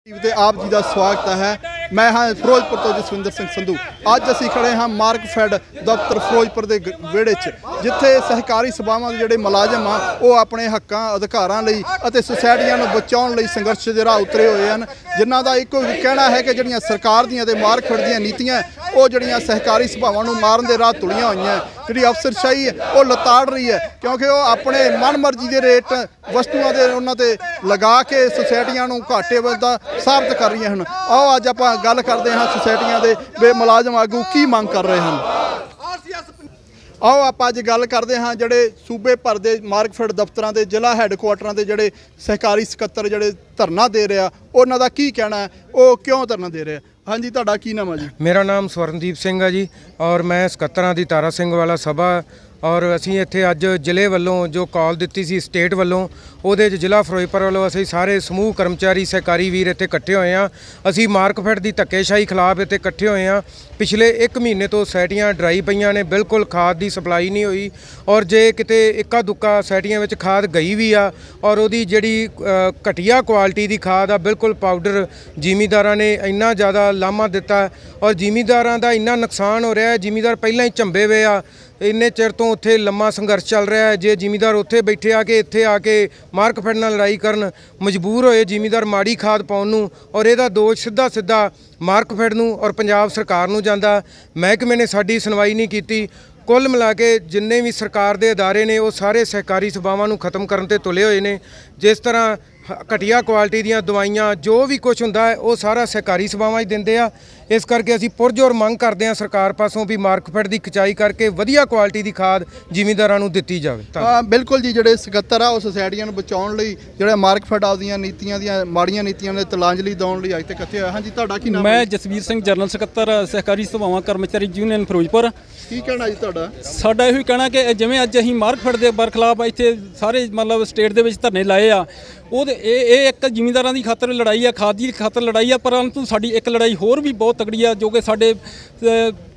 ਤੇ ਆਪ ਜੀ ਦਾ ਸਵਾਗਤ ਹੈ। ਮੈਂ ਹਾਂ ਫਿਰੋਜ਼ਪੁਰ ਤੋਂ ਜਸਵਿੰਦਰ ਸਿੰਘ ਸੰਧੂ। ਅੱਜ ਅਸੀਂ ਖੜੇ ਹਾਂ ਮਾਰਕਫੈਡ ਦਫ਼ਤਰ ਫਿਰੋਜ਼ਪੁਰ ਦੇ ਵਿਹੜੇ 'ਚ, ਜਿੱਥੇ ਸਹਿਕਾਰੀ ਸਭਾਵਾਂ ਦੇ ਜਿਹੜੇ ਮੁਲਾਜ਼ਮ ਆ ਉਹ ਆਪਣੇ ਹੱਕਾਂ ਅਧਿਕਾਰਾਂ ਲਈ ਅਤੇ ਸੁਸਾਇਟੀਆਂ ਨੂੰ ਬਚਾਉਣ ਲਈ ਸੰਘਰਸ਼ ਦੇ ਰਾਹ ਉਤਰੇ ਹੋਏ ਹਨ, ਜਿਨ੍ਹਾਂ ਦਾ ਇੱਕੋ ਕਹਿਣਾ ਹੈ ਕਿ ਜਿਹੜੀਆਂ ਸਰਕਾਰ ਦੀਆਂ ਤੇ ਮਾਰਕਫੈਡ ਦੀਆਂ ਨੀਤੀਆਂ ਉਹ ਜਿਹੜੀਆਂ ਸਹਿਕਾਰੀ ਸਭਾਵਾਂ ਨੂੰ ਮਾਰਨ ਦੇ ਰਾਹ ਤੁਲੀਆਂ ਹੋਈਆਂ। ਜਿਹੜੀ ਅਫਸਰਸ਼ਾਹੀ ਹੈ ਉਹ ਲਤਾੜ ਰਹੀ ਹੈ, ਕਿਉਂਕਿ ਉਹ ਆਪਣੇ ਮਨਮਰਜ਼ੀ ਦੇ ਰੇਟ ਵਸਤੂਆਂ ਦੇ ਉਹਨਾਂ ਤੇ ਲਗਾ ਕੇ ਸੁਸਾਇਟੀਆਂ ਨੂੰ ਘਾਟੇ ਵੱਧਦਾ ਸਾਬਤ ਕਰ ਰਹੀਆਂ ਹਨ। ਆਓ ਅੱਜ ਆਪਾਂ ਗੱਲ ਕਰਦੇ ਹਾਂ ਸੁਸਾਇਟੀਆਂ ਦੇ ਮੁਲਾਜ਼ਮ ਆਗੂ ਕੀ ਮੰਗ ਕਰ ਰਹੇ ਹਨ। ਆਓ ਆਪਾਂ ਅੱਜ ਗੱਲ ਕਰਦੇ ਹਾਂ ਜਿਹੜੇ ਸੂਬੇ ਭਰ ਦੇ ਮਾਰਕਫੈਡ ਦਫ਼ਤਰਾਂ ਦੇ ਜ਼ਿਲ੍ਹਾ ਹੈੱਡਕੁਆਟਰਾਂ ਦੇ ਜਿਹੜੇ ਸਹਿਕਾਰੀ ਸਕੱਤਰ ਜਿਹੜੇ ਧਰਨਾ ਦੇ ਰਿਹਾ ਉਹਨਾਂ ਦਾ ਕੀ ਕਹਿਣਾ ਹੈ, ਉਹ ਕਿਉਂ ਧਰਨਾ ਦੇ ਰਿਹਾ। ਹਾਂਜੀ, ਤੁਹਾਡਾ ਕੀ ਨਾਮ ਹੈ ਜੀ? ਮੇਰਾ ਨਾਮ ਸਵਰਨਦੀਪ ਸਿੰਘ ਹੈ ਜੀ, ਔਰ ਮੈਂ ਸਕੱਤਰਾਂ ਦੀ ਤਾਰਾ ਸਿੰਘ ਵਾਲਾ ਸਭਾ ਔਰ ਅਸੀਂ ਇੱਥੇ ਅੱਜ ਜ਼ਿਲ੍ਹੇ ਵੱਲੋਂ ਜੋ ਕਾਲ ਦਿੱਤੀ ਸੀ ਸਟੇਟ ਵੱਲੋਂ, ਉਹਦੇ 'ਚ ਜ਼ਿਲ੍ਹਾ ਫਿਰੋਜ਼ਪੁਰ ਵੱਲੋਂ ਅਸੀਂ ਸਾਰੇ ਸਮੂਹ ਕਰਮਚਾਰੀ ਸਹਿਕਾਰੀ ਵੀਰ ਇੱਥੇ ਇਕੱਠੇ ਹੋਏ ਹਾਂ। ਅਸੀਂ ਮਾਰਕਫੈਡ ਦੀ ਧੱਕੇਸ਼ਾਹੀ ਖਿਲਾਫ ਇੱਥੇ ਇਕੱਠੇ ਹੋਏ ਹਾਂ। ਪਿਛਲੇ 1 ਮਹੀਨੇ ਤੋਂ ਸੋਸਾਇਟੀਆਂ ਡਰਾਈ ਪਈਆਂ ਨੇ, ਬਿਲਕੁਲ ਖਾਦ ਦੀ ਸਪਲਾਈ ਨਹੀਂ ਹੋਈ, ਔਰ ਜੇ ਕਿਤੇ ਇੱਕਾ ਦੁੱਕਾ ਸੋਸਾਇਟੀਆਂ ਵਿੱਚ ਖਾਦ ਗਈ ਵੀ ਆ ਔਰ ਉਹਦੀ ਜਿਹੜੀ ਘਟੀਆ ਕੁਆਲਿਟੀ ਦੀ ਖਾਦ ਆ, ਬਿਲਕੁਲ ਪਾਊਡਰ, ਜ਼ਿਮੀਂਦਾਰਾਂ ਨੇ ਇੰਨਾ ਜ਼ਿਆਦਾ ਲਾਮਾ ਦਿੱਤਾ ਔਰ ਜ਼ਿਮੀਂਦਾਰਾਂ ਦਾ ਇੰਨਾ ਨੁਕਸਾਨ ਹੋ ਰਿਹਾ ਹੈ। ਜ਼ਿਮੀਂਦਾਰ ਪਹਿਲਾਂ ਹੀ ਝੰਬੇ ਹੋਏ ਆ, ਇੰਨੇ ਚਿਰ ਤੋਂ ਉੱਥੇ ਲੰਮਾ ਸੰਘਰਸ਼ ਚੱਲ ਰਿਹਾ ਹੈ। ਜੇ ਜ਼ਿਮੀਂਦਾਰ ਉੱਥੇ ਬੈਠੇ ਆ ਕੇ ਇੱਥੇ ਆ ਕੇ ਮਾਰਕਫੈਡ ਨਾਲ ਲੜਾਈ ਕਰਨ ਮਜਬੂਰ ਹੋਏ ਜ਼ਿਮੀਂਦਾਰ ਮਾੜੀ ਖਾਦ ਪਾਉਣ ਨੂੰ, ਔਰ ਇਹਦਾ ਦੋਸ਼ ਸਿੱਧਾ ਮਾਰਕਫੈਡ ਨੂੰ ਔਰ ਪੰਜਾਬ ਸਰਕਾਰ ਨੂੰ ਜਾਂਦਾ। ਮਹਿਕਮੇ ਨੇ ਸਾਡੀ ਸੁਣਵਾਈ ਨਹੀਂ ਕੀਤੀ। ਕੁੱਲ ਮਿਲਾ ਕੇ ਜਿੰਨੇ ਵੀ ਸਰਕਾਰ ਦੇ ਅਦਾਰੇ ਨੇ ਉਹ ਸਾਰੇ ਸਹਿਕਾਰੀ ਸਭਾਵਾਂ ਨੂੰ ਖਤਮ ਕਰਨ ਤੇ ਤੁਲੇ ਹੋਏ ਨੇ। ਜਿਸ ਤਰ੍ਹਾਂ ਘਟੀਆ ਕੁਆਲਿਟੀ ਦੀਆਂ ਦਵਾਈਆਂ ਜੋ ਵੀ ਕੁਝ ਹੁੰਦਾ ਹੈ ਉਹ ਸਾਰਾ ਸਹਿਕਾਰੀ ਸਭਾਵਾਂ 'ਚ ਦਿੰਦੇ ਆ। ਇਸ ਕਰਕੇ ਅਸੀਂ ਪੁਰਜ਼ੋਰ ਮੰਗ ਕਰਦੇ ਹਾਂ ਸਰਕਾਰ ਪਾਸੋਂ ਵੀ ਮਾਰਕਫੈਡ ਦੀ ਖਿਚਾਈ ਕਰਕੇ ਵਧੀਆ ਕੁਆਲਿਟੀ ਦੀ ਖਾਦ ਜ਼ਿਮੀਂਦਾਰਾਂ ਨੂੰ ਦਿੱਤੀ ਜਾਵੇ। ਬਿਲਕੁਲ ਜੀ, ਜਿਹੜੇ ਸਕੱਤਰ ਆ ਉਹ ਸੁਸਾਇਟੀਆਂ ਨੂੰ ਬਚਾਉਣ ਲਈ ਜਿਹੜੇ ਮਾਰਕਫੈਡ ਆਪਦੀਆਂ ਨੀਤੀਆਂ ਦੀਆਂ ਮਾੜੀਆਂ ਨੀਤੀਆਂ ਨੇ ਤਲਾਂਜਲੀ ਦਿਵਾਉਣ ਲਈ ਅੱਜ ਤੱਕ ਇਕੱਠੇ ਹੋਏ। ਹਾਂਜੀ, ਤੁਹਾਡਾ ਕੀ ਨਾਮ? ਮੈਂ ਜਸਵੀਰ ਸਿੰਘ, ਜਨਰਲ ਸਕੱਤਰ ਸਹਿਕਾਰੀ ਸਭਾਵਾਂ ਕਰਮਚਾਰੀ ਯੂਨੀਅਨ ਫਿਰੋਜ਼ਪੁਰ। ਕੀ ਕਹਿਣਾ ਜੀ ਤੁਹਾਡਾ? ਸਾਡਾ ਇਹੋ ਹੀ ਕਹਿਣਾ ਕਿ ਜਿਵੇਂ ਅੱਜ ਅਸੀਂ ਮਾਰਕਫੈਡ ਦੇ ਬਰਖਲਾਫ ਇੱਥੇ ਸਾਰੇ ਮਤਲਬ ਸਟੇਟ ਦੇ ਵਿੱਚ ਧਰਨੇ ਲਾਏ ਆ, ਉਹ ਇਹ ਇੱਕ ਜ਼ਿਮੀਂਦਾਰਾਂ ਦੀ ਖਾਤਰ ਲੜਾਈ ਆ, ਖਾਦ ਦੀ ਖਾਤਰ ਲੜਾਈ ਆ, ਪਰੰਤੂ ਸਾਡੀ ਇੱਕ ਲੜਾਈ ਹੋਰ ਵੀ ਬਹੁਤ ਤਕੜੀ ਆ, ਜੋ ਕਿ ਸਾਡੇ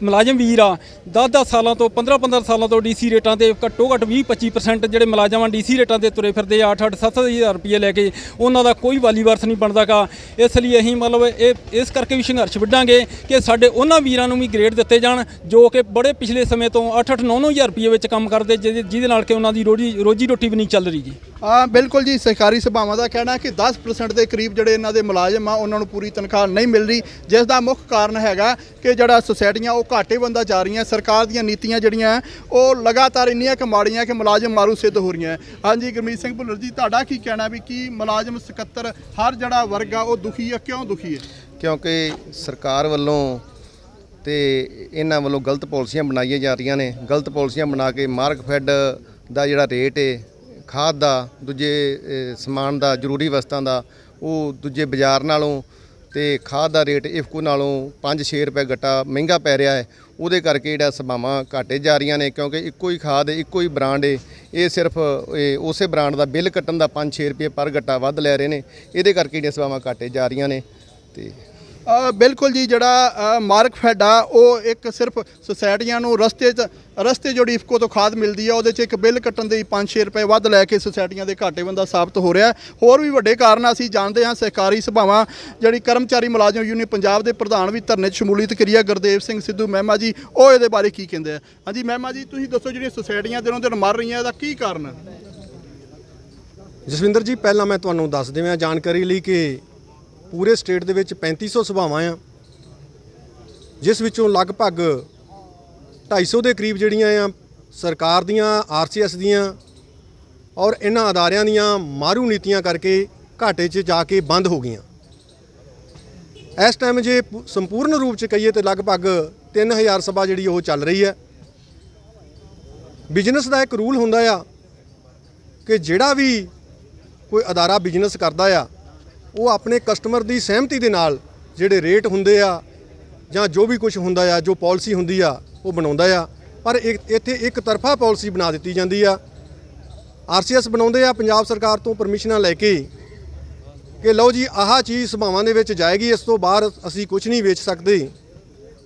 ਮੁਲਾਜ਼ਮ ਵੀਰ ਆ 10-10 ਸਾਲਾਂ ਤੋਂ 15-15 ਸਾਲਾਂ ਤੋਂ ਡੀਸੀ ਰੇਟਾਂ ਤੇ ਘੱਟੋ ਘੱਟ 20-25% ਜਿਹੜੇ ਮੁਲਾਜ਼ਮਾਂ ਡੀਸੀ ਰੇਟਾਂ ਤੇ ਤੁਰੇ ਫਿਰਦੇ ਆ 8-8 7-7 ਹਜ਼ਾਰ ਰੁਪਏ ਲੈ ਕੇ, ਉਹਨਾਂ ਦਾ ਕੋਈ ਵਾਲੀ ਵਾਰਸ ਨਹੀਂ ਬਣਦਾ ਗਾ। ਇਸ ਲਈ ਅਸੀਂ ਮਤਲਬ ਇਸ ਕਰਕੇ ਵੀ ਸੰਘਰਸ਼ ਵਿੱਢਾਂਗੇ ਕਿ ਸਾਡੇ ਉਹਨਾਂ ਵੀਰਾਂ ਨੂੰ ਵੀ ਗ੍ਰੇਡ ਦਿੱਤੇ ਜਾਣ ਜੋ ਕਿ ਬੜੇ ਪਿਛਲੇ ਸਮੇਂ ਤੋਂ 8-8 9-9 ਹਜ਼ਾਰ ਰੁਪਏ ਵਿੱਚ ਕੰਮ ਕਰਦੇ, ਜਿਹਦੇ ਨਾਲ ਕਿ ਉਹਨਾਂ ਦੀ ਰੋਜੀ ਰੋਟੀ ਵੀ ਨਹੀਂ ਚੱਲ ਰਹੀ ਜੀ। ਬਿਲਕੁਲ ਜੀ, ਸਹਿਕਾਰੀ ਸਭਾਵਾਂ ਦਾ ਕਹਿਣਾ ਹੈ ਕਿ 10% ਦੇ ਕਰੀਬ ਜਿਹੜੇ ਇਹਨਾਂ ਦੇ ਮੁਲਾਜ਼ਮ ਆ ਉਹਨਾਂ ਨੂੰ ਪੂਰੀ ਤਨਖਾਹ ਨਹੀਂ ਮਿਲ ਰਹੀ, ਜਿਸ ਦਾ ਮੁੱਖ ਕਾਰਨ ਹੈਗਾ ਕਿ ਜਿਹੜਾ ਸੁਸਾਇਟੀਆਂ ਉਹ ਘਾਟੇ ਬੰਦਾ ਜਾ ਰਹੀਆਂ। ਸਰਕਾਰ ਦੀਆਂ ਨੀਤੀਆਂ ਜਿਹੜੀਆਂ ਉਹ ਲਗਾਤਾਰ ਇੰਨੀਆਂ ਕੁ ਮਾੜੀਆਂ ਕਿ ਮੁਲਾਜ਼ਮ ਮਾਰੂ ਸਿੱਧ ਹੋ ਰਹੀਆਂ। ਹਾਂਜੀ, ਗੁਰਮੀਤ ਸਿੰਘ ਭੁੱਲਰ ਜੀ, ਤੁਹਾਡਾ ਕੀ ਕਹਿਣਾ ਵੀ ਕੀ ਮੁਲਾਜ਼ਮ ਸਕੱਤਰ ਹਰ ਜਿਹੜਾ ਵਰਗ ਆ ਉਹ ਦੁਖੀ ਆ? ਕਿਉਂ ਦੁਖੀ ਹੈ? ਕਿਉਂਕਿ ਸਰਕਾਰ ਵੱਲੋਂ ਤੇ ਇਹਨਾਂ ਵੱਲੋਂ ਗਲਤ ਪਾਲਿਸੀਆਂ ਬਣਾਈਆਂ ਜਾ ਰਹੀਆਂ ਨੇ। ਗਲਤ ਪਾਲਿਸੀਆਂ ਬਣਾ ਕੇ ਮਾਰਕਫੈਡ ਦਾ ਜਿਹੜਾ ਰੇਟ ਹੈ ਖਾਦ ਦਾ, ਦੂਜੇ ਸਮਾਨ ਦਾ, ਜ਼ਰੂਰੀ ਵਸਤਾਂ ਦਾ, ਉਹ ਦੂਜੇ ਬਾਜ਼ਾਰ ਨਾਲੋਂ ਤੇ ਖਾਦ ਦਾ ਰੇਟ ਇਫਕੋ ਨਾਲੋਂ 5-6 ਰੁਪਏ ਗੱਟਾ ਮਹਿੰਗਾ ਪੈ ਰਿਹਾ ਹੈ। ਉਹਦੇ ਕਰਕੇ ਜਿਹੜਾ ਸਭਾਵਾਂ ਘਾਟੇ ਜਾ ਰਹੀਆਂ ਨੇ, ਕਿਉਂਕਿ ਇੱਕੋ ਹੀ ਖਾਦ ਹੈ, ਇੱਕੋ ਹੀ ਬ੍ਰਾਂਡ ਹੈ, ਇਹ ਸਿਰਫ ਉਸੇ ਬ੍ਰਾਂਡ ਦਾ ਬਿੱਲ ਕੱਟਣ ਦਾ 5-6 ਰੁਪਏ ਪਰ ਗੱਟਾ ਵੱਧ ਲੈ ਰਹੇ ਨੇ। ਇਹਦੇ ਕਰਕੇ ਜਿਹੜੀਆਂ ਸਭਾਵਾਂ ਘਾਟੇ ਜਾ ਰਹੀਆਂ ਨੇ। ਤੇ ਬਿਲਕੁਲ ਜੀ, ਜਿਹੜਾ ਮਾਰਕਫੈਡ ਆ ਉਹ ਇੱਕ ਸਿਰਫ ਸੁਸਾਇਟੀਆਂ ਨੂੰ ਰਸਤੇ ਜਿਹੜੀ ਇਫਕੋ ਤੋਂ ਖਾਦ ਮਿਲਦੀ ਆ ਉਹਦੇ 'ਚ ਇੱਕ ਬਿੱਲ ਕੱਟਣ ਦੇ 5-6 ਰੁਪਏ ਵੱਧ ਲੈ ਕੇ ਸੁਸਾਇਟੀਆਂ ਦੇ ਘਾਟੇ ਬੰਦਾ ਸਾਬਤ ਹੋ ਰਿਹਾ। ਹੋਰ ਵੀ ਵੱਡੇ ਕਾਰਨ ਅਸੀਂ ਜਾਣਦੇ ਹਾਂ। ਸਹਿਕਾਰੀ ਸਭਾਵਾਂ ਜਿਹੜੀ ਕਰਮਚਾਰੀ ਮੁਲਾਜ਼ਮ ਯੂਨੀਅਨ ਪੰਜਾਬ ਦੇ ਪ੍ਰਧਾਨ ਵੀ ਧਰਨੇ 'ਚ ਸ਼ਮੂਲੀਅਤ ਕਰੀ ਆ, ਗੁਰਦੇਵ ਸਿੰਘ ਸਿੱਧੂ ਮਹਿਮਾ ਜੀ, ਉਹ ਇਹਦੇ ਬਾਰੇ ਕੀ ਕਹਿੰਦੇ ਆ? ਹਾਂਜੀ ਮਹਿਮਾ ਜੀ, ਤੁਸੀਂ ਦੱਸੋ ਜਿਹੜੀਆਂ ਸੁਸਾਇਟੀਆਂ ਦਿਨੋਂ ਦਿਨ ਮਰ ਰਹੀਆਂ ਇਹਦਾ ਕੀ ਕਾਰਨ ਹੈ? ਜਸਵਿੰਦਰ ਜੀ, ਪਹਿਲਾਂ ਮੈਂ ਤੁਹਾਨੂੰ ਦੱਸ ਦੇਵਾਂ ਜਾਣਕਾਰੀ ਲਈ ਕਿ ਪੂਰੇ ਸਟੇਟ ਦੇ ਵਿੱਚ 3500 ਸਭਾਵਾਂ ਆ, ਜਿਸ ਵਿੱਚੋਂ ਲਗਭਗ 250 ਦੇ ਕਰੀਬ ਜਿਹੜੀਆਂ ਆ ਸਰਕਾਰ ਦੀਆਂ, RCS ਦੀਆਂ ਔਰ ਇਹਨਾਂ ਅਦਾਰਿਆਂ ਦੀਆਂ ਮਾਰੂ ਨੀਤੀਆਂ ਕਰਕੇ ਘਾਟੇ 'ਚ ਜਾ ਕੇ ਬੰਦ ਹੋ ਗਈਆਂ। ਇਸ ਟਾਈਮ ਜੇ ਸੰਪੂਰਨ ਰੂਪ 'ਚ ਕਹੀਏ ਤਾਂ ਲਗਭਗ 3000 ਸਭਾ ਜਿਹੜੀ ਉਹ ਚੱਲ ਰਹੀ ਹੈ। ਬਿਜ਼ਨਸ ਦਾ ਇੱਕ ਰੂਲ ਹੁੰਦਾ ਆ ਕਿ ਜਿਹੜਾ ਵੀ ਕੋਈ ਅਦਾਰਾ ਬਿਜ਼ਨਸ ਕਰਦਾ ਆ ਉਹ ਆਪਣੇ ਕਸਟਮਰ ਦੀ ਸਹਿਮਤੀ ਦੇ ਨਾਲ ਜਿਹੜੇ ਰੇਟ ਹੁੰਦੇ ਆ ਜਾਂ ਜੋ ਵੀ ਕੁਝ ਹੁੰਦਾ ਆ, ਜੋ ਪਾਲਿਸੀ ਹੁੰਦੀ ਆ ਉਹ ਬਣਾਉਂਦਾ ਆ। ਪਰ ਇੱਥੇ ਇੱਕ ਤਰਫਾ ਪਾਲਿਸੀ ਬਣਾ ਦਿੱਤੀ ਜਾਂਦੀ ਆ। RCS ਬਣਾਉਂਦੇ ਆ ਪੰਜਾਬ ਸਰਕਾਰ ਤੋਂ ਪਰਮਿਸ਼ਨਾਂ ਲੈ ਕੇ ਕਿ ਲਓ ਜੀ ਆਹ ਚੀਜ਼ ਸਭਾਵਾਂ ਦੇ ਵਿੱਚ ਜਾਏਗੀ, ਇਸ ਤੋਂ ਬਾਅਦ ਅਸੀਂ ਕੁਝ ਨਹੀਂ ਵੇਚ ਸਕਦੇ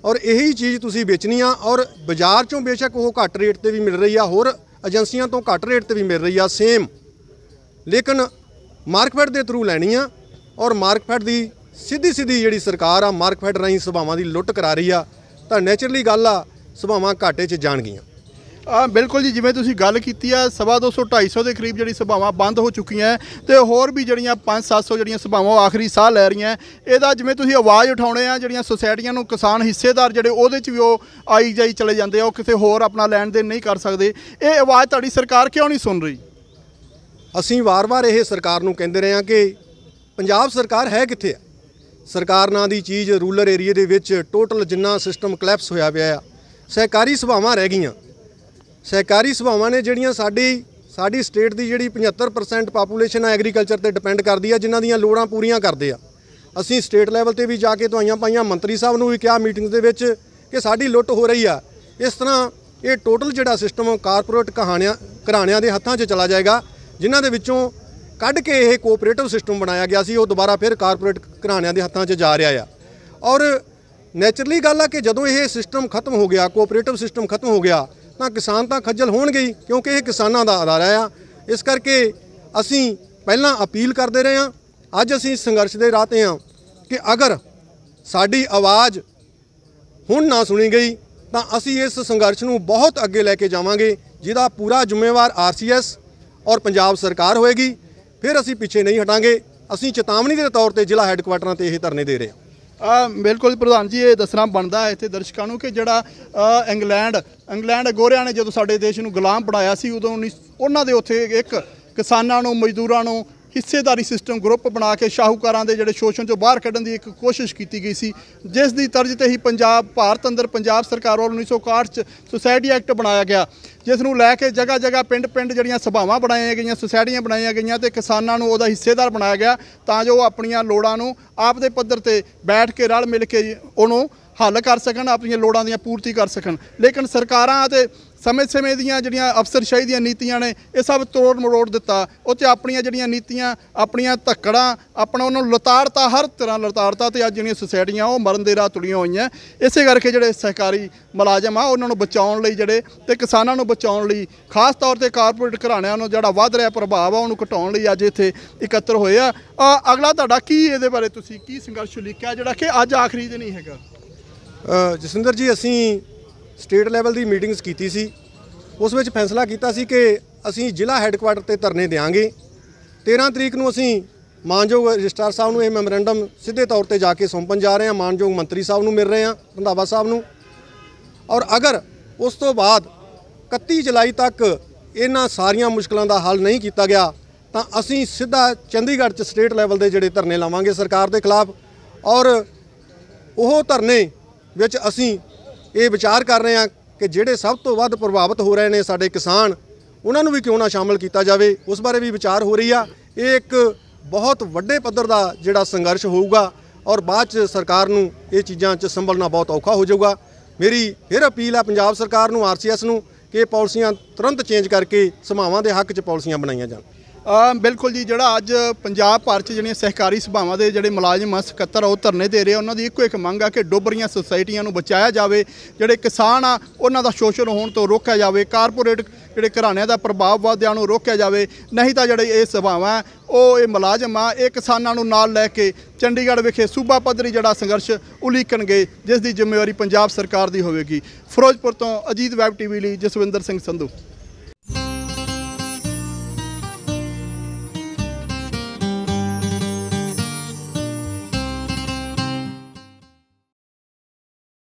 ਔਰ ਇਹੀ ਚੀਜ਼ ਤੁਸੀਂ ਵੇਚਣੀ ਆ। ਔਰ ਬਾਜ਼ਾਰ 'ਚੋਂ ਬੇਸ਼ੱਕ ਉਹ ਘੱਟ ਰੇਟ 'ਤੇ ਵੀ ਮਿਲ ਰਹੀ ਆ, ਹੋਰ ਏਜੰਸੀਆਂ ਤੋਂ ਘੱਟ ਰੇਟ 'ਤੇ ਵੀ ਮਿਲ ਰਹੀ ਆ ਸੇਮ, ਲੇਕਿਨ ਮਾਰਕਫੈਡ ਦੇ ਥਰੂ ਲੈਣੀ ਆ ਔਰ ਮਾਰਕਫੈਡ ਦੀ ਸਿੱਧੀ ਜਿਹੜੀ ਸਰਕਾਰ ਆ ਮਾਰਕਫੈਡ ਰਾਹੀਂ ਸਭਾਵਾਂ ਦੀ ਲੁੱਟ ਕਰਾ ਰਹੀ ਆ ਤਾਂ ਨੈਚੁਰਲੀ ਗੱਲ ਆ ਸਭਾਵਾਂ ਘਾਟੇ 'ਚ ਜਾਣਗੀਆਂ। ਬਿਲਕੁਲ ਜੀ, ਜਿਵੇਂ ਤੁਸੀਂ ਗੱਲ ਕੀਤੀ ਆ 250 250 ਦੇ ਕਰੀਬ ਜਿਹੜੀ ਸਭਾਵਾਂ ਬੰਦ ਹੋ ਚੁੱਕੀਆਂ ਤੇ ਹੋਰ ਵੀ ਜਿਹੜੀਆਂ 500-700 ਜਿਹੜੀਆਂ ਸਭਾਵਾਂ ਉਹ ਆਖਰੀ ਸਾਹ ਲੈ ਰਹੀਆਂ। ਇਹਦਾ ਜਿਵੇਂ ਤੁਸੀਂ ਆਵਾਜ਼ ਉਠਾਉਣੇ ਆ ਜਿਹੜੀਆਂ ਸੁਸਾਇਟੀਆਂ ਨੂੰ ਕਿਸਾਨ ਹਿੱਸੇਦਾਰ ਜਿਹੜੇ ਉਹਦੇ 'ਚ ਵੀ ਉਹ ਆਈ ਜਾਈ ਚਲੇ ਜਾਂਦੇ ਆ, ਉਹ ਕਿਸੇ ਹੋਰ ਆਪਣਾ ਲੈਣ ਦੇਣ ਨਹੀਂ ਕਰ ਸਕਦੇ। ਇਹ ਆਵਾਜ਼ ਤੁਹਾਡੀ ਸਰਕਾਰ ਕਿਉਂ ਨਹੀਂ ਸੁਣ ਰਹੀ? ਅਸੀਂ ਵਾਰ-ਵਾਰ ਇਹ ਸਰਕਾਰ ਨੂੰ ਕਹਿੰਦੇ ਰਹੇ ਹਾਂ ਕਿ ਪੰਜਾਬ ਸਰਕਾਰ ਹੈ ਕਿੱਥੇ ਆ। ਸਰਕਾਰ ਨਾਂ ਦੀ ਚੀਜ਼ ਰੂਰਲ ਏਰੀਏ ਦੇ ਵਿੱਚ ਟੋਟਲ ਜਿੰਨਾ ਸਿਸਟਮ ਕਲੈਪਸ ਹੋਇਆ ਪਿਆ ਆ। ਸਹਿਕਾਰੀ ਸਭਾਵਾਂ ਰਹਿ ਗਈਆਂ। ਸਹਿਕਾਰੀ ਸਭਾਵਾਂ ਨੇ ਜਿਹੜੀਆਂ ਸਾਡੀ ਸਟੇਟ ਦੀ ਜਿਹੜੀ 75% ਪਾਪੂਲੇਸ਼ਨ ਆ ਐਗਰੀਕਲਚਰ ਤੇ ਡਿਪੈਂਡ ਕਰਦੀ ਆ, ਜਿਨ੍ਹਾਂ ਦੀਆਂ ਲੋੜਾਂ ਪੂਰੀਆਂ ਕਰਦੇ ਆ। ਅਸੀਂ ਸਟੇਟ ਲੈਵਲ ਤੇ ਵੀ ਜਾ ਕੇ ਦਵਾਈਆਂ ਪਾਈਆਂ, ਮੰਤਰੀ ਸਾਹਿਬ ਨੂੰ ਵੀ ਕਿਹਾ ਮੀਟਿੰਗ ਦੇ ਵਿੱਚ ਕਿ ਸਾਡੀ ਲੁੱਟ ਹੋ ਰਹੀ ਆ। ਇਸ ਤਰ੍ਹਾਂ ਇਹ ਟੋਟਲ ਜਿਹੜਾ ਸਿਸਟਮ ਕਾਰਪੋਰੇਟ ਘਰਾਣਿਆਂ ਦੇ ਹੱਥਾਂ 'ਚ ਚਲਾ ਜਾਏਗਾ, ਜਿਨ੍ਹਾਂ ਦੇ ਵਿੱਚੋਂ ਕੱਢ ਕੇ ਇਹ ਕੋਆਪਰੇਟਿਵ ਸਿਸਟਮ ਬਣਾਇਆ ਗਿਆ ਸੀ, ਉਹ ਦੁਬਾਰਾ ਫਿਰ ਕਾਰਪੋਰੇਟ ਘਰਾਣਿਆਂ ਦੇ ਹੱਥਾਂ 'ਚ ਜਾ ਰਿਹਾ ਆ। ਔਰ ਨੈਚੁਰਲੀ ਗੱਲ ਆ ਕਿ ਜਦੋਂ ਇਹ ਸਿਸਟਮ ਖਤਮ ਹੋ ਗਿਆ, ਕੋਆਪਰੇਟਿਵ ਸਿਸਟਮ ਖਤਮ ਹੋ ਗਿਆ, ਤਾਂ ਕਿਸਾਨ ਤਾਂ ਖੱਜਲ ਹੋਣਗੇ ਹੀ, ਕਿਉਂਕਿ ਇਹ ਕਿਸਾਨਾਂ ਦਾ ਅਦਾਰਾ ਆ। ਇਸ ਕਰਕੇ ਅਸੀਂ ਪਹਿਲਾਂ ਅਪੀਲ ਕਰਦੇ ਰਹੇ ਹਾਂ, ਅੱਜ ਅਸੀਂ ਸੰਘਰਸ਼ ਦੇ ਰਾਹ 'ਤੇ ਹਾਂ ਕਿ ਅਗਰ ਸਾਡੀ ਆਵਾਜ਼ ਹੁਣ ਨਾ ਸੁਣੀ ਗਈ ਤਾਂ ਅਸੀਂ ਇਸ ਸੰਘਰਸ਼ ਨੂੰ ਬਹੁਤ ਅੱਗੇ ਲੈ ਕੇ ਜਾਵਾਂਗੇ, ਜਿਹਦਾ ਪੂਰਾ ਜ਼ਿੰਮੇਵਾਰ RCS ਔਰ ਪੰਜਾਬ ਸਰਕਾਰ ਹੋਏਗੀ। ਫਿਰ ਅਸੀਂ ਪਿੱਛੇ ਨਹੀਂ ਹਟਾਂਗੇ। ਅਸੀਂ ਚੇਤਾਵਨੀ ਦੇ ਤੌਰ ਤੇ ਜ਼ਿਲ੍ਹਾ ਹੈੱਡਕੁਆਟਰਾਂ ਤੇ ਇਹ ਧਰਨੇ ਦੇ ਰਹੇ ਹਾਂ। ਬਿਲਕੁਲ ਪ੍ਰਧਾਨ ਜੀ, ਇਹ ਦੱਸਣਾ ਬਣਦਾ ਹੈ ਇੱਥੇ ਦਰਸ਼ਕਾਂ ਨੂੰ ਕਿ ਜਿਹੜਾ ਇੰਗਲੈਂਡ ਗੋਰਿਆਂ ਨੇ ਜਦੋਂ ਸਾਡੇ ਦੇਸ਼ ਨੂੰ ਗੁਲਾਮ ਬਣਾਇਆ ਸੀ, ਉਦੋਂ ਉਹਨਾਂ ਦੇ ਉੱਥੇ ਇੱਕ ਕਿਸਾਨਾਂ ਨੂੰ, ਮਜ਼ਦੂਰਾਂ ਨੂੰ ਹਿੱਸੇਦਾਰੀ ਸਿਸਟਮ ਗਰੁੱਪ ਬਣਾ ਕੇ ਸ਼ਾਹੂਕਾਰਾਂ ਦੇ ਜਿਹੜੇ ਸ਼ੋਸ਼ਣ ਚੋਂ ਬਾਹਰ ਕੱਢਣ ਦੀ ਇੱਕ ਕੋਸ਼ਿਸ਼ ਕੀਤੀ ਗਈ ਸੀ, ਜਿਸ ਦੀ ਤਰਜ਼ ਤੇ ਹੀ ਭਾਰਤ ਅੰਦਰ ਪੰਜਾਬ ਸਰਕਾਰ ਵੱਲੋਂ 1961 'ਚ ਸੁਸਾਇਟੀ ਐਕਟ ਬਣਾਇਆ ਗਿਆ, ਜਿਸ ਨੂੰ ਲੈ ਕੇ ਜਗ੍ਹਾ ਜਗ੍ਹਾ ਪਿੰਡ ਜਿਹੜੀਆਂ ਸਭਾਵਾਂ ਬਣਾਈਆਂ ਗਈਆਂ, ਸੁਸਾਇਟੀਆਂ ਬਣਾਈਆਂ ਗਈਆਂ ਤੇ ਕਿਸਾਨਾਂ ਨੂੰ ਉਹਦਾ ਹਿੱਸੇਦਾਰ ਬਣਾਇਆ ਗਿਆ, ਤਾਂ ਜੋ ਉਹ ਆਪਣੀਆਂ ਲੋੜਾਂ ਨੂੰ ਆਪ ਦੇ ਪੱਧਰ ਤੇ ਬੈਠ ਕੇ ਰਲ ਮਿਲ ਕੇ ਉਹਨੂੰ ਹੱਲ ਕਰ ਸਕਣ, ਆਪਣੀਆਂ ਲੋੜਾਂ ਦੀਆਂ ਪੂਰਤੀ ਕਰ ਸਕਣ। ਲੇਕਿਨ ਸਰਕਾਰਾਂ ਅਤੇ ਸਮੇਂ ਦੀਆਂ ਜਿਹੜੀਆਂ ਅਫਸਰਸ਼ਾਹੀ ਦੀਆਂ ਨੀਤੀਆਂ ਨੇ ਇਹ ਸਭ ਤੋੜ ਮਰੋੜ ਦਿੱਤਾ। ਉੱਥੇ ਆਪਣੀਆਂ ਜਿਹੜੀਆਂ ਨੀਤੀਆਂ, ਆਪਣੀਆਂ ਧੱਕੜਾਂ, ਆਪਣਾ ਉਹਨਾਂ ਨੂੰ ਲਤਾੜਤਾ, ਹਰ ਤਰ੍ਹਾਂ ਲਤਾੜਤਾ, ਤੇ ਅੱਜ ਜਿਹੜੀਆਂ ਸੁਸਾਇਟੀਆਂ ਉਹ ਮਰਨ ਦੇ ਰਾਹ ਤੁਲੀਆਂ ਹੋਈਆਂ। ਇਸੇ ਕਰਕੇ ਜਿਹੜੇ ਸਹਿਕਾਰੀ ਮੁਲਾਜ਼ਮ ਆ ਉਹਨਾਂ ਨੂੰ ਬਚਾਉਣ ਲਈ ਤੇ ਕਿਸਾਨਾਂ ਨੂੰ ਬਚਾਉਣ ਲਈ, ਖਾਸ ਤੌਰ ਤੇ ਕਾਰਪੋਰੇਟ ਘਰਾਣਿਆਂ ਨੂੰ ਜਿਹੜਾ ਵੱਧ ਰਿਹਾ ਪ੍ਰਭਾਵ ਆ ਉਹਨੂੰ ਘਟਾਉਣ ਲਈ ਅੱਜ ਇੱਥੇ ਇਕੱਤਰ ਹੋਏ ਆ। ਅਗਲਾ ਤੁਹਾਡਾ ਕੀ ਇਹਦੇ ਬਾਰੇ ਤੁਸੀਂ ਕੀ ਸੰਘਰਸ਼ ਲਿਖਿਆ ਜਿਹੜਾ ਕਿ ਅੱਜ ਆਖਰੀ ਦਿਨ ਹੀ ਹੈਗਾ? ਜਸਵਿੰਦਰ ਜੀ, ਅਸੀਂ ਸਟੇਟ ਲੈਵਲ ਦੀ ਮੀਟਿੰਗਸ ਕੀਤੀ ਸੀ। ਉਸ ਵਿੱਚ ਫੈਸਲਾ ਕੀਤਾ ਸੀ ਕਿ ਅਸੀਂ ਜ਼ਿਲ੍ਹਾ ਹੈੱਡਕੁਆਟਰ ਤੇ ਧਰਨੇ ਦੇਵਾਂਗੇ। 13 ਤਰੀਕ ਨੂੰ ਅਸੀਂ ਮਾਨਯੋਗ ਰਜਿਸਟਰਾਰ ਸਾਹਿਬ ਨੂੰ ਇਹ ਮੈਮੋਰੈਂਡਮ ਸਿੱਧੇ ਤੌਰ ਤੇ ਜਾ ਕੇ ਸੌਂਪਣ ਜਾ ਰਹੇ ਹਾਂ। ਮਾਨਯੋਗ ਮੰਤਰੀ ਸਾਹਿਬ ਨੂੰ ਮਿਲ ਰਹੇ ਹਾਂ, ਰੰਧਾਵਾ ਸਾਹਿਬ ਨੂੰ। ਔਰ ਅਗਰ ਉਸ ਤੋਂ ਬਾਅਦ 31 ਜੁਲਾਈ ਤੱਕ ਇਹਨਾਂ ਸਾਰੀਆਂ ਮੁਸ਼ਕਲਾਂ ਦਾ ਹੱਲ ਨਹੀਂ ਕੀਤਾ ਗਿਆ ਤਾਂ ਅਸੀਂ ਸਿੱਧਾ ਚੰਡੀਗੜ੍ਹ 'ਚ ਸਟੇਟ ਲੈਵਲ ਦੇ ਜਿਹੜੇ ਧਰਨੇ ਲਾਵਾਂਗੇ ਸਰਕਾਰ ਦੇ ਖਿਲਾਫ। ਔਰ ਉਹ ਧਰਨੇ ਵਿੱਚ ਅਸੀਂ ਇਹ ਵਿਚਾਰ ਕਰ ਰਹੇ ਹਾਂ ਕਿ ਜਿਹੜੇ ਸਭ ਤੋਂ ਵੱਧ ਪ੍ਰਭਾਵਿਤ ਹੋ ਰਹੇ ਨੇ ਸਾਡੇ ਕਿਸਾਨ, ਉਹਨਾਂ ਨੂੰ ਵੀ ਕਿਉਂ ਨਾ ਸ਼ਾਮਲ ਕੀਤਾ ਜਾਵੇ, ਉਸ ਬਾਰੇ ਵੀ ਵਿਚਾਰ ਹੋ ਰਹੀ ਆ। ਇਹ ਇੱਕ ਬਹੁਤ ਵੱਡੇ ਪੱਧਰ ਦਾ ਜਿਹੜਾ ਸੰਘਰਸ਼ ਹੋਊਗਾ ਔਰ ਬਾਅਦ 'ਚ ਸਰਕਾਰ ਨੂੰ ਇਹ ਚੀਜ਼ਾਂ 'ਚ ਸੰਭਲਣਾ ਬਹੁਤ ਔਖਾ ਹੋ ਜਾਊਗਾ। ਮੇਰੀ ਫਿਰ ਅਪੀਲ ਆ ਪੰਜਾਬ ਸਰਕਾਰ ਨੂੰ, RCS ਨੂੰ, ਕਿ ਇਹ ਪਾਲਿਸੀਆਂ ਤੁਰੰਤ ਚੇਂਜ ਕਰਕੇ ਸਭਾਵਾਂ ਦੇ ਹੱਕ 'ਚ ਪਾਲਿਸੀਆਂ ਬਣਾਈਆਂ ਜਾਣ। ਬਿਲਕੁਲ ਜੀ, ਜਿਹੜਾ ਅੱਜ ਪੰਜਾਬ ਭਰ 'ਚ ਜਿਹੜੀਆਂ ਸਹਿਕਾਰੀ ਸਭਾਵਾਂ ਦੇ ਜਿਹੜੇ ਮੁਲਾਜ਼ਮ ਆ, ਸਕੱਤਰ ਉਹ ਧਰਨੇ ਦੇ ਰਹੇ, ਉਹਨਾਂ ਦੀ ਇੱਕੋ ਇੱਕ ਮੰਗ ਆ ਕਿ ਡੁੱਬ ਰਹੀਆਂ ਸੁਸਾਇਟੀਆਂ ਨੂੰ ਬਚਾਇਆ ਜਾਵੇ, ਜਿਹੜੇ ਕਿਸਾਨ ਆ ਉਹਨਾਂ ਦਾ ਸ਼ੋਸ਼ਣ ਹੋਣ ਤੋਂ ਰੋਕਿਆ ਜਾਵੇ, ਕਾਰਪੋਰੇਟ ਜਿਹੜੇ ਘਰਾਣਿਆਂ ਦਾ ਪ੍ਰਭਾਵ ਵਧਦਿਆਂ ਨੂੰ ਰੋਕਿਆ ਜਾਵੇ। ਨਹੀਂ ਤਾਂ ਜਿਹੜੇ ਇਹ ਸਭਾਵਾਂ ਉਹ ਇਹ ਮੁਲਾਜ਼ਮ ਆ ਇਹ ਕਿਸਾਨਾਂ ਨੂੰ ਨਾਲ ਲੈ ਕੇ ਚੰਡੀਗੜ੍ਹ ਵਿਖੇ ਸੂਬਾ ਪੱਧਰੀ ਜਿਹੜਾ ਸੰਘਰਸ਼ ਉਲੀਕਣਗੇ, ਜਿਸ ਦੀ ਜ਼ਿੰਮੇਵਾਰੀ ਪੰਜਾਬ ਸਰਕਾਰ ਦੀ ਹੋਵੇਗੀ। ਫਿਰੋਜ਼ਪੁਰ ਤੋਂ ਅਜੀਤ ਵੈਬ TV ਲਈ ਜਸਵਿੰਦਰ ਸਿੰਘ ਸੰਧੂ।